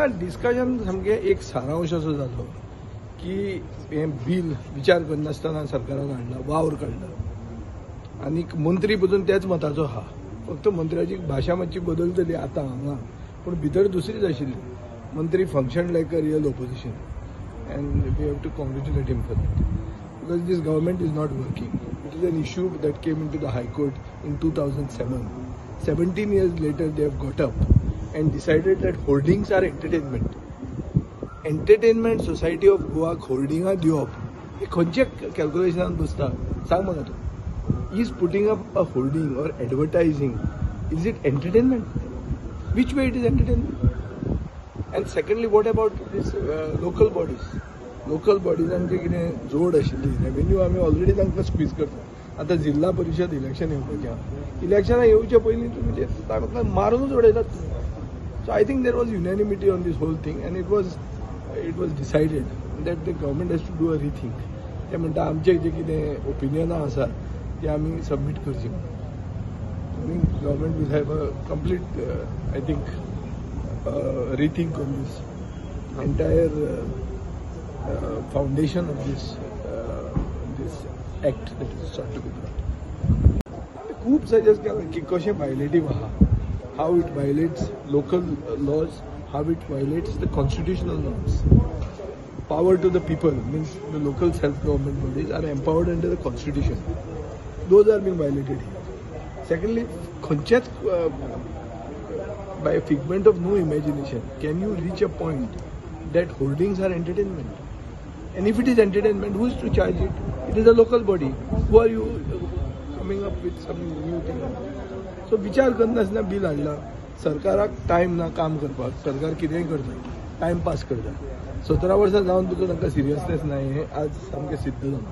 ना डिस्कशन सामकें एक सारांश असो जालो की हे बिल विचार करनासतना सरकारान हाडला वावर काडला आनी मंत्री पसून त्याच मताचो आहा फक्त मंत्र्याची भाशा मातशी बदलतली आतां हांगा पूण भितर दुसरीच आशिल्ली मंत्री function like a real opposition and we have to congratulate him for that because this government is not working. It is an issue that came into the High Court in 2007. 17 years later they have got up and decided that holdings are entertainment. Entertainment Society of Goa holding a diop. हे खंयचे calculation बसता सांग म्हाका तूं. He is putting up a holding or advertising. Is it entertainment? Which way it is entertainment? And secondly, what about this local bodies? Local bodies and कितें जोड आशिल्ली revenue आमी ऑलरेडी तांकां स्क्वीज करता आतां जिल्हा परिशद इलेक्शन येवपाचें इलेक्शनां येवचे पयलीं तुमी तांकां मारूनच उडयतात so I think there was unanimity on this whole thing and it was decided that the government has to do a rethink ते म्हणटा आमचे जे कितें ओपिनियनां आसा ते आमी सबमीट करची म्हणून government will have a complete I think rethink on this entire foundation of this act that is sought to be brought. खूप सजेस्ट केला की कशें वायलेटिव्ह आहा how it violates local laws, how it violates the constitutional norms. Power to the people means the local self-government bodies are empowered under the constitution. Those are being violated here. Secondly, खंयच्याच by a figment of no imagination, can you reach a point that holdings are entertainment? And if it is entertainment, who is to charge it? It is a local body. Who are you coming up with some new thing? So विचार करनासतना bill हाडला सरकाराक time ना काम करपाक सरकार कितेंय करता time pass करता 17 वर्सां जावन तुका तांकां सिरियसनेस ना हें आज सामकें सिद्ध जालां.